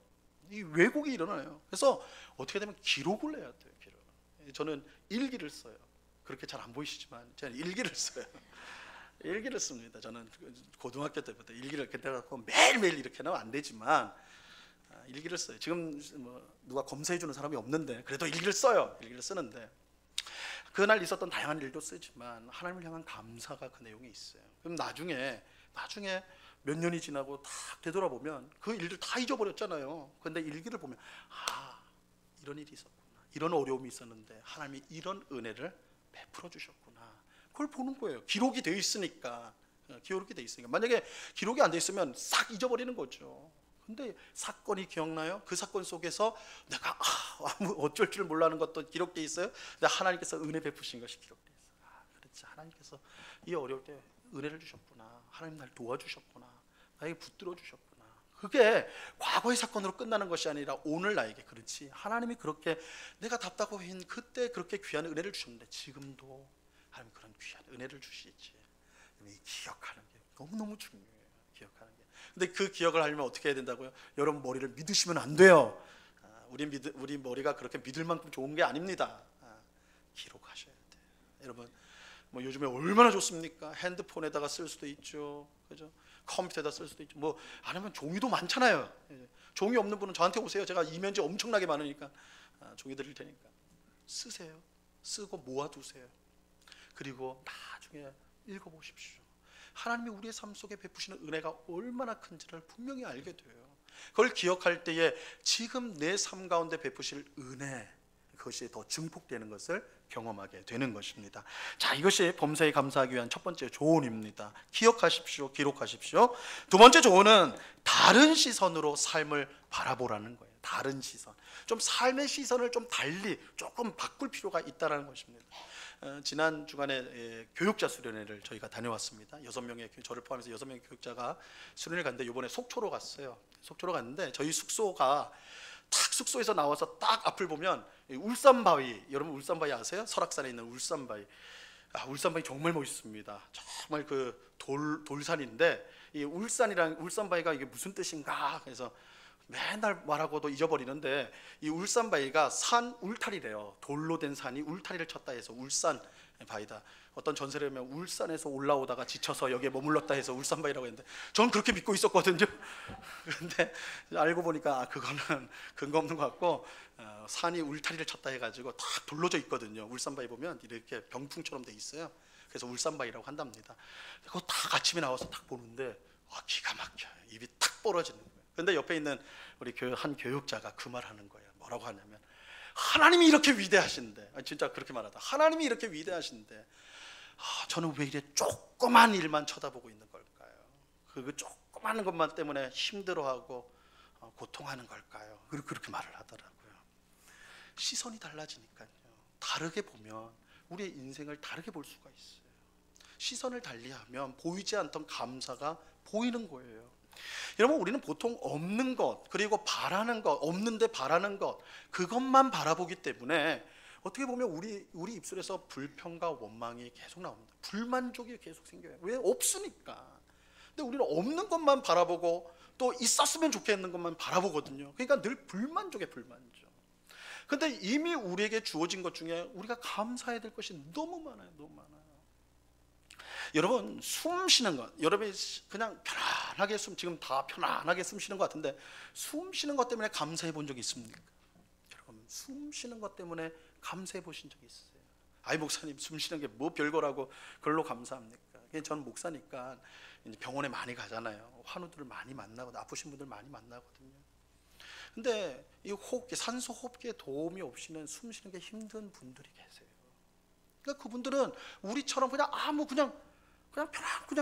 이 왜곡이 일어나요. 그래서 어떻게 되면 기록을 해야 돼요. 저는 일기를 써요. 그렇게 잘 안 보이시지만 제가 일기를 써요. 일기를 씁니다. 저는 고등학교 때부터 일기를 갖고 매일매일 이렇게는 안 되지만 일기를 써요. 지금 뭐 누가 검사해 주는 사람이 없는데 그래도 일기를 써요. 일기를 쓰는데 그날 있었던 다양한 일도 쓰지만 하나님을 향한 감사가 그 내용에 있어요. 그럼 나중에 몇 년이 지나고 딱 되돌아보면 그 일들 다 잊어버렸잖아요. 그런데 일기를 보면 이런 일이 있었구나, 이런 어려움이 있었는데 하나님이 이런 은혜를 베풀어 주셨구나, 그걸 보는 거예요. 기록이 되어 있으니까. 만약에 기록이 안 돼 있으면 싹 잊어버리는 거죠. 근데 사건이 기억나요? 그 사건 속에서 내가 어쩔 줄 몰라는 것도 기록되어 있어요. 근데 하나님께서 은혜 베푸신 것이 기록되어 있어요. 그렇지, 하나님께서 이 어려울 때 은혜를 주셨구나, 하나님 날 도와주셨구나, 나에게 붙들어 주셨구나. 그게 과거의 사건으로 끝나는 것이 아니라 오늘 나에게, 그렇지, 하나님이 그렇게 내가 답답한 그때 그렇게 귀한 은혜를 주셨는데 지금도 하나님 그런 귀한 은혜를 주시지. 기억하는 게 너무너무 중요해요. 기억하는 게. 근데 그 기억을 하려면 어떻게 해야 된다고요? 여러분, 머리를 믿으시면 안 돼요. 우리 머리가 그렇게 믿을 만큼 좋은 게 아닙니다. 기록하셔야 돼요. 여러분, 뭐 요즘에 얼마나 좋습니까? 핸드폰에다가 쓸 수도 있죠, 그죠? 컴퓨터에다 쓸 수도 있죠. 뭐 아니면 종이도 많잖아요. 종이 없는 분은 저한테 오세요. 제가 이면지 엄청나게 많으니까 종이 드릴 테니까 쓰세요. 쓰고 모아두세요. 그리고 나중에 읽어보십시오. 하나님이 우리의 삶 속에 베푸시는 은혜가 얼마나 큰지를 분명히 알게 돼요. 그걸 기억할 때에 지금 내 삶 가운데 베푸실 은혜, 그것이 더 증폭되는 것을 경험하게 되는 것입니다. 자, 이것이 범사에 감사하기 위한 첫 번째 조언입니다. 기억하십시오. 기록하십시오. 두 번째 조언은 다른 시선으로 삶을 바라보라는 거예요. 다른 시선. 좀 삶의 시선을 좀 달리 조금 바꿀 필요가 있다는 것입니다. 지난 주간에 교육자 수련회를 저희가 다녀왔습니다. 6명의, 저를 포함해서 6명의 교육자가 수련회를 갔는데 이번에 속초로 갔어요. 속초로 갔는데 저희 숙소가 딱 숙소에서 나와서 딱 앞을 보면 울산바위, 여러분 울산바위 아세요? 설악산에 있는 울산바위. 울산바위 정말 멋있습니다. 정말 그 돌산인데, 이 울산바위가 이게 무슨 뜻인가? 그래서 맨날 말하고도 잊어버리는데, 이 울산바위가 산 울타리래요. 돌로 된 산이 울타리를 쳤다 해서 울산바위다. 어떤 전설에 보면 울산에서 올라오다가 지쳐서 여기에 머물렀다 해서 울산바위라고 했는데, 저는 그렇게 믿고 있었거든요. 그런데 알고 보니까 그거는 근거 없는 것 같고, 산이 울타리를 쳤다 해가지고 딱 둘러져 있거든요. 울산바위 보면 이렇게 병풍처럼 돼 있어요. 그래서 울산바위라고 한답니다. 그거 딱 아침에 나와서 딱 보는데 기가 막혀요. 입이 탁 벌어지는 거예요. 근데 옆에 있는 우리 한 교육자가 그 말하는 거예요. 뭐라고 하냐면, 하나님이 이렇게 위대하신데, 진짜 그렇게 말하다. 하나님이 이렇게 위대하신데 저는 왜 이래 조그만 일만 쳐다보고 있는 걸까요? 그 조그만 것만 때문에 힘들어하고 고통하는 걸까요? 그렇게 말을 하더라고요. 시선이 달라지니까요. 다르게 보면 우리의 인생을 다르게 볼 수가 있어요. 시선을 달리하면 보이지 않던 감사가 보이는 거예요. 여러분, 우리는 보통 없는 것, 그리고 바라는 것, 없는데 바라는 것, 그것만 바라보기 때문에 어떻게 보면 우리 입술에서 불평과 원망이 계속 나옵니다. 불만족이 계속 생겨요. 왜? 없으니까. 근데 우리는 없는 것만 바라보고 또 있었으면 좋겠는 것만 바라보거든요. 그러니까 늘 불만족에 불만족. 근데 이미 우리에게 주어진 것 중에 우리가 감사해야 될 것이 너무 많아요. 너무 많아요. 여러분, 숨 쉬는 것, 여러분이 그냥 편안하게 지금 다 편안하게 숨 쉬는 것 같은데, 숨 쉬는 것 때문에 감사해 본 적이 있습니까? 여러분, 숨 쉬는 것 때문에 감사해 보신 적이 있어요? 아이, 목사님, 숨 쉬는 게 뭐 별거라고 그걸로 감사합니까? 저는 목사니까 병원에 많이 가잖아요. 환우들을 많이 만나고 아프신 분들 많이 만나거든요. 근데 이 산소 호흡기에 도움이 없이는 숨 쉬는 게 힘든 분들이 계세요. 그러니까 그분들은 우리처럼 그냥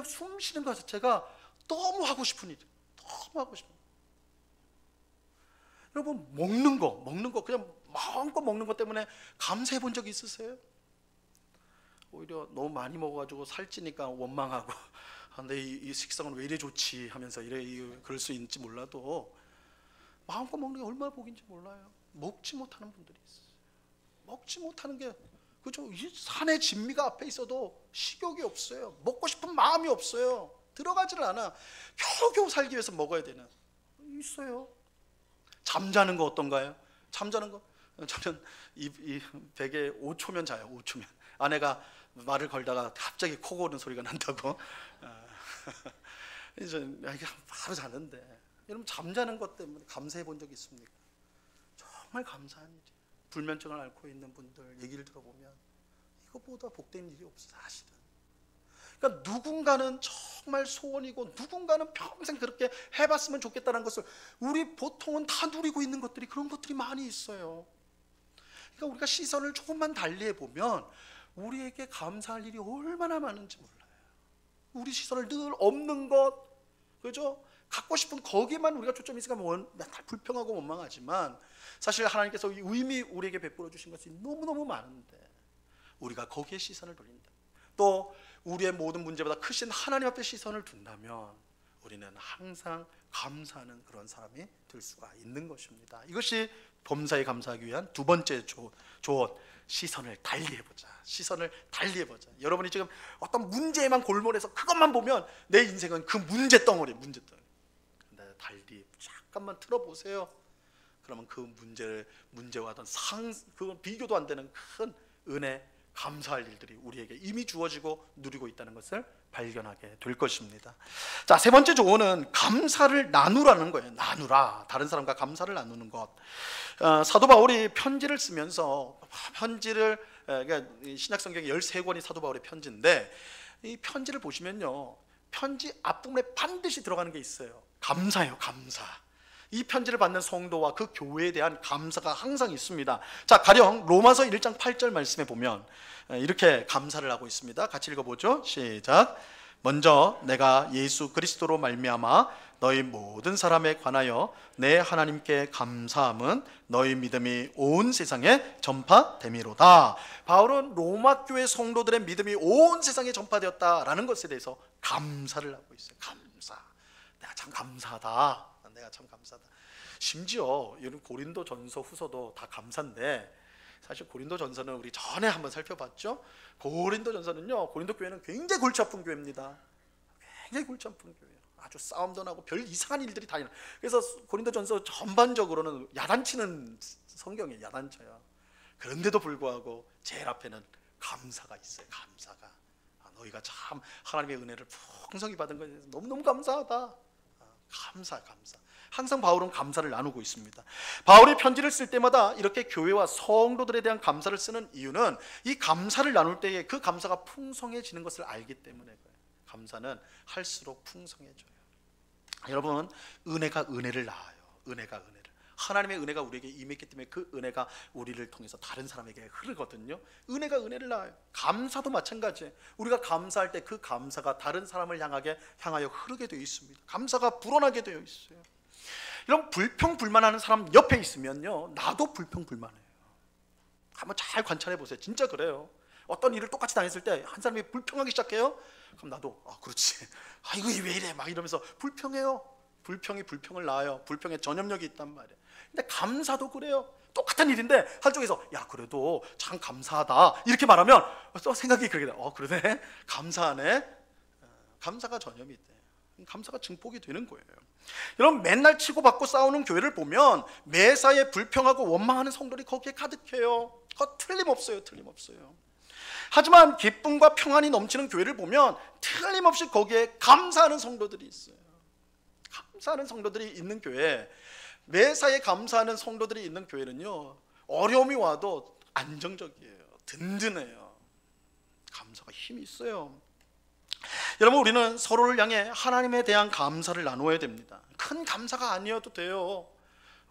숨 쉬는 것 자체가 너무 하고 싶은 일이에요. 너무 하고 싶은. 여러분, 먹는 거 그냥 마음껏 먹는 것 때문에 감사해 본 적 있으세요? 오히려 너무 많이 먹어가지고 살찌니까 원망하고, 근데 이 식성은 왜 이래 좋지 하면서 그럴 수 있는지 몰라도 마음껏 먹는 게 얼마나 복인지 몰라요. 먹지 못하는 분들이 있어요. 먹지 못하는 게, 그죠? 이 산의 진미가 앞에 있어도 식욕이 없어요. 먹고 싶은 마음이 없어요. 들어가지를 않아. 겨우겨우 살기 위해서 먹어야 되는 있어요. 잠자는 거 어떤가요? 잠자는 거, 저는 이 베개에 5초면 자요. 5초면. 아내가 말을 걸다가 갑자기 코 고는 소리가 난다고. 이제 바로 자는데, 여러분, 잠자는 것 때문에 감사해 본 적 있습니까? 정말 감사한 일이에요. 불면증을 앓고 있는 분들 얘기를 들어보면 이것보다 복된 일이 없어요, 사실은. 그러니까 누군가는 정말 소원이고 누군가는 평생 그렇게 해봤으면 좋겠다는 것을, 우리 보통은 다 누리고 있는 것들이, 그런 것들이 많이 있어요. 그러니까 우리가 시선을 조금만 달리해 보면 우리에게 감사할 일이 얼마나 많은지 몰라요. 우리 시선을 늘 없는 것, 그죠? 갖고 싶은 거기만 우리가 초점이 있으니까 맨날 불평하고 원망하지만, 사실 하나님께서 이미 우리에게 베풀어 주신 것이 너무너무 많은데 우리가 거기에 시선을 돌린다. 또 우리의 모든 문제보다 크신 하나님 앞에 시선을 둔다면 우리는 항상 감사하는 그런 사람이 될 수가 있는 것입니다. 이것이 범사에 감사하기 위한 두 번째 조언. 시선을 달리해보자. 시선을 달리해보자. 여러분이 지금 어떤 문제에만 골몰해서 그것만 보면 내 인생은 그 문제덩어리. 근데 달리 잠깐만 틀어보세요. 그러면 그 문제와 어떤 그건 비교도 안 되는 큰 은혜, 감사할 일들이 우리에게 이미 주어지고 누리고 있다는 것을 발견하게 될 것입니다. 자, 세 번째 조언은 감사를 나누라는 거예요. 나누라. 다른 사람과 감사를 나누는 것. 사도 바울이 편지를 쓰면서, 그러니까 신약 성경에 13권이 사도 바울의 편지인데, 이 편지를 보시면요, 편지 앞부분에 반드시 들어가는 게 있어요. 감사예요, 감사. 이 편지를 받는 성도와 그 교회에 대한 감사가 항상 있습니다. 자, 가령 로마서 1장 8절 말씀에 보면 이렇게 감사를 하고 있습니다. 같이 읽어보죠. 시작. 먼저 내가 예수 그리스도로 말미암아 너희 모든 사람에 관하여 내 하나님께 감사함은 너희 믿음이 온 세상에 전파됨이로다. 바울은 로마 교회 성도들의 믿음이 온 세상에 전파되었다라는 것에 대해서 감사를 하고 있어요. 감사. 내가 참 감사하다. 내가 참 감사하다. 심지어 이런 고린도전서 후서도 다 감사인데, 사실 고린도전서는 우리 전에 한번 살펴봤죠. 고린도전서는요, 고린도 교회는 굉장히 골치 아픈 교회입니다. 굉장히 골치 아픈 교회예요. 아주 싸움도 나고 별 이상한 일들이 다 일어나. 그래서 고린도전서 전반적으로는 야단치는 성경이에요. 야단쳐요. 그런데도 불구하고 제일 앞에는 감사가 있어요. 감사가. 너희가 참 하나님의 은혜를 풍성히 받은 것에 대해서 너무너무 감사하다. 감사. 항상 바울은 감사를 나누고 있습니다. 바울이 편지를 쓸 때마다 이렇게 교회와 성도들에 대한 감사를 쓰는 이유는 이 감사를 나눌 때에 그 감사가 풍성해지는 것을 알기 때문에 그래요. 감사는 할수록 풍성해져요. 여러분, 은혜가 은혜를 낳아요. 은혜가 은혜를. 하나님의 은혜가 우리에게 임했기 때문에 그 은혜가 우리를 통해서 다른 사람에게 흐르거든요. 은혜가 은혜를 낳아요. 감사도 마찬가지예요. 우리가 감사할 때 그 감사가 다른 사람을 향하여 흐르게 되어 있습니다. 감사가 불어나게 되어 있어요. 이런 불평불만하는 사람 옆에 있으면요, 나도 불평불만해요. 한번 잘 관찰해 보세요. 진짜 그래요. 어떤 일을 똑같이 당했을 때 한 사람이 불평하기 시작해요. 그럼 나도 그렇지. 이거 왜 이래? 막 이러면서 불평해요. 불평이 불평을 낳아요. 불평에 전염력이 있단 말이에요. 근데 감사도 그래요. 똑같은 일인데 한쪽에서 야, 그래도 참 감사하다 이렇게 말하면 또 생각이 그렇게 돼. 그러네. 감사하네. 감사가 전염이 돼. 감사가 증폭이 되는 거예요. 여러분, 맨날 치고받고 싸우는 교회를 보면 매사에 불평하고 원망하는 성도들이 거기에 가득해요. 틀림없어요. 하지만 기쁨과 평안이 넘치는 교회를 보면 틀림없이 거기에 감사하는 성도들이 있어요. 감사하는 성도들이 있는 교회, 매사에 감사하는 성도들이 있는 교회는요, 어려움이 와도 안정적이에요. 든든해요. 감사가 힘이 있어요. 여러분, 우리는 서로를 향해 하나님에 대한 감사를 나누어야 됩니다. 큰 감사가 아니어도 돼요.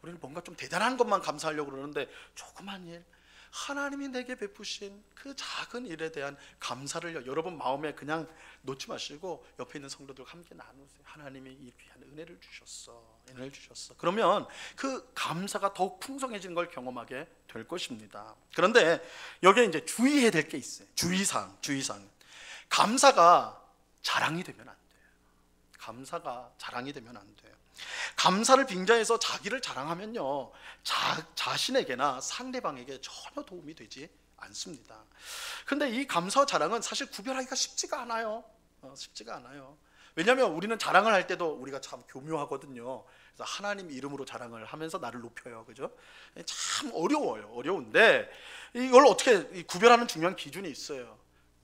우리는 뭔가 좀 대단한 것만 감사하려고 그러는데 조그만 일, 하나님이 내게 베푸신 그 작은 일에 대한 감사를 여러분 마음에 그냥 놓지 마시고 옆에 있는 성도들과 함께 나누세요. 하나님이 이 귀한 은혜를 주셨어. 그러면 그 감사가 더욱 풍성해지는 걸 경험하게 될 것입니다. 그런데 여기에 이제 주의해야 될 게 있어요. 주의사항. 감사가 자랑이 되면 안 돼요. 감사가 자랑이 되면 안 돼요. 감사를 빙자해서 자기를 자랑하면요, 자신에게나 상대방에게 전혀 도움이 되지 않습니다. 그런데 이 감사와 자랑은 사실 구별하기가 쉽지가 않아요. 왜냐하면 우리는 자랑을 할 때도 우리가 참 교묘하거든요. 그래서 하나님 이름으로 자랑을 하면서 나를 높여요. 그죠? 참 어려운데 이걸 어떻게 구별하는 중요한 기준이 있어요.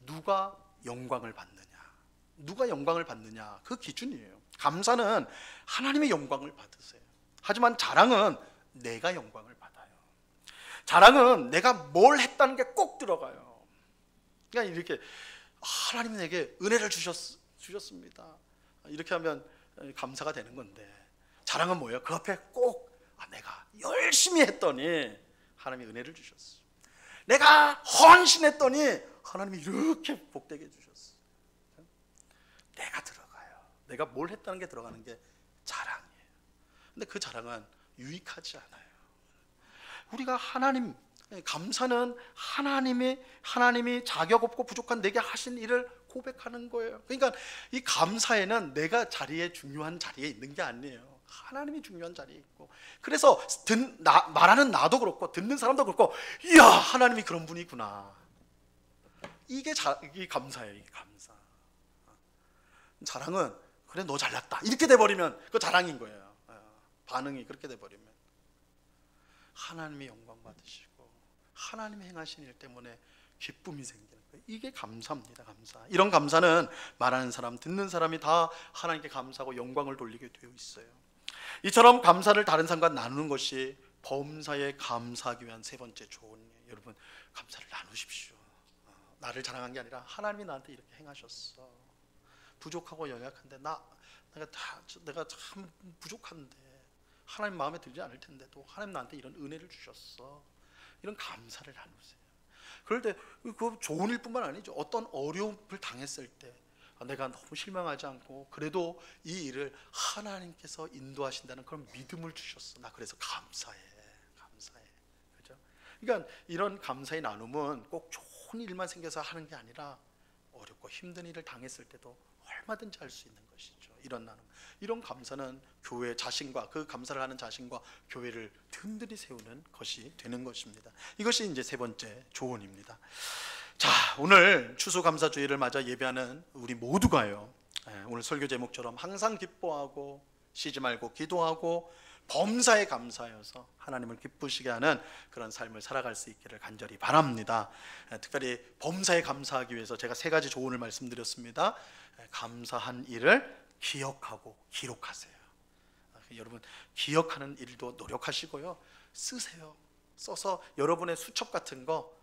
누가 영광을 받느냐, 그 기준이에요. 감사는 하나님의 영광을 받으세요. 하지만 자랑은 내가 영광을 받아요. 자랑은 내가 뭘 했다는 게 꼭 들어가요. 그러니까 이렇게 하나님이 내게 은혜를 주셨습니다. 이렇게 하면 감사가 되는 건데, 자랑은 뭐예요? 그 앞에 꼭 내가 열심히 했더니 하나님이 은혜를 주셨어. 내가 헌신했더니 하나님이 이렇게 복되게 주셨어. 내가 들어가요. 내가 뭘 했다는 게 들어가는 게 자랑이에요. 근데 그 자랑은 유익하지 않아요. 우리가 감사는 하나님이 자격 없고 부족한 내게 하신 일을 고백하는 거예요. 그러니까 이 감사에는 내가 중요한 자리에 있는 게 아니에요. 하나님이 중요한 자리에 있고, 그래서 말하는 나도 그렇고 듣는 사람도 그렇고, 이야, 하나님이 그런 분이구나. 이게 감사예요. 이게 감사. 자랑은 그래, 너 잘났다 이렇게 돼버리면 그거 자랑인 거예요. 반응이 그렇게 돼버리면 하나님의 영광 받으시고 하나님이 행하신 일 때문에 기쁨이 생기는 거예요. 이게 감사입니다. 감사. 이런 감사는 말하는 사람, 듣는 사람이 다 하나님께 감사하고 영광을 돌리게 되어 있어요. 이처럼 감사를 다른 사람과 나누는 것이 범사에 감사하기 위한 세 번째 조언이에요. 여러분, 감사를 나누십시오. 나를 자랑한 게 아니라 하나님이 나한테 이렇게 행하셨어. 부족하고 연약한데 내가 참 부족한데 하나님 마음에 들지 않을 텐데도 하나님 나한테 이런 은혜를 주셨어. 이런 감사를 나누세요. 그럴 때 그 좋은 일뿐만 아니죠. 어떤 어려움을 당했을 때 내가 너무 실망하지 않고 그래도 이 일을 하나님께서 인도하신다는 그런 믿음을 주셨어. 나 그래서 감사해. 그죠? 그러니까 이런 감사의 나눔은 꼭 좋은 일만 생겨서 하는 게 아니라 어렵고 힘든 일을 당했을 때도 얼마든지 할 수 있는 것이죠. 이런 나눔, 이런 감사는 교회 자신과 그 감사를 하는 자신과 교회를 든든히 세우는 것이 되는 것입니다. 이것이 이제 세 번째 조언입니다. 자, 오늘 추수감사주일을 맞아 예배하는 우리 모두가요, 오늘 설교 제목처럼 항상 기뻐하고 쉬지 말고 기도하고 범사에 감사하여서 하나님을 기쁘시게 하는 그런 삶을 살아갈 수 있기를 간절히 바랍니다. 특별히 범사에 감사하기 위해서 제가 세 가지 조언을 말씀드렸습니다. 감사한 일을 기억하고 기록하세요. 여러분, 기억하는 일도 노력하시고요, 쓰세요. 써서 여러분의 수첩 같은 거,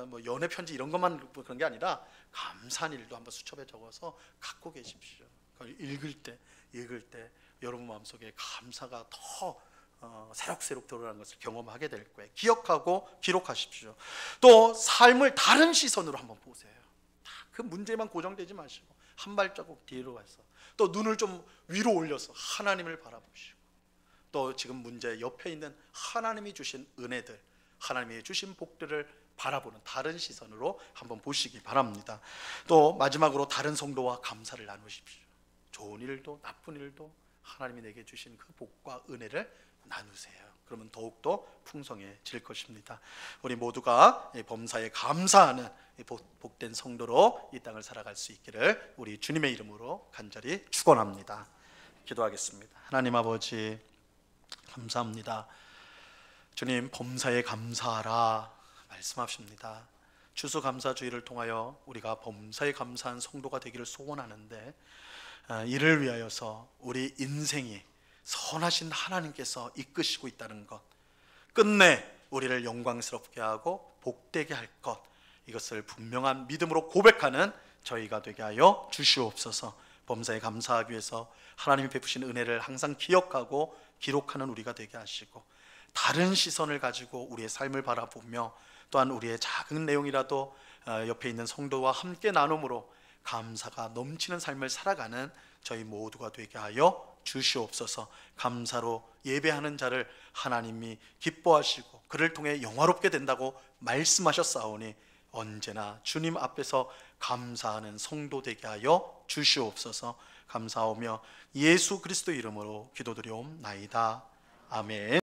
뭐 연애 편지 이런 것만 그런 게 아니라 감사한 일도 한번 수첩에 적어서 갖고 계십시오. 읽을 때 여러분 마음속에 감사가 더 새록새록 드러나는 것을 경험하게 될 거예요. 기억하고 기록하십시오. 또 삶을 다른 시선으로 한번 보세요. 그 문제만 고정되지 마시고 한 발자국 뒤로 가서 또 눈을 좀 위로 올려서 하나님을 바라보시고 또 지금 문제 옆에 있는 하나님이 주신 은혜들, 하나님이 주신 복들을 바라보는 다른 시선으로 한번 보시기 바랍니다. 또 마지막으로 다른 성도와 감사를 나누십시오. 좋은 일도 나쁜 일도 하나님이 내게 주신 그 복과 은혜를 나누세요. 그러면 더욱더 풍성해질 것입니다. 우리 모두가 범사에 감사하는 복된 성도로 이 땅을 살아갈 수 있기를 우리 주님의 이름으로 간절히 축원합니다. 기도하겠습니다. 하나님 아버지, 감사합니다. 주님, 범사에 감사하라 말씀하십니다. 추수감사주의를 통하여 우리가 범사에 감사한 성도가 되기를 소원하는데, 이를 위하여서 우리 인생이 선하신 하나님께서 이끄시고 있다는 것, 끝내 우리를 영광스럽게 하고 복되게 할 것, 이것을 분명한 믿음으로 고백하는 저희가 되게 하여 주시옵소서. 범사에 감사하기 위해서 하나님이 베푸신 은혜를 항상 기억하고 기록하는 우리가 되게 하시고, 다른 시선을 가지고 우리의 삶을 바라보며 또한 우리의 작은 내용이라도 옆에 있는 성도와 함께 나눔으로 감사가 넘치는 삶을 살아가는 저희 모두가 되게 하여 주시옵소서. 감사로 예배하는 자를 하나님이 기뻐하시고 그를 통해 영화롭게 된다고 말씀하셨사오니 언제나 주님 앞에서 감사하는 성도 되게 하여 주시옵소서. 감사하며 예수 그리스도 이름으로 기도드리옵나이다. 아멘.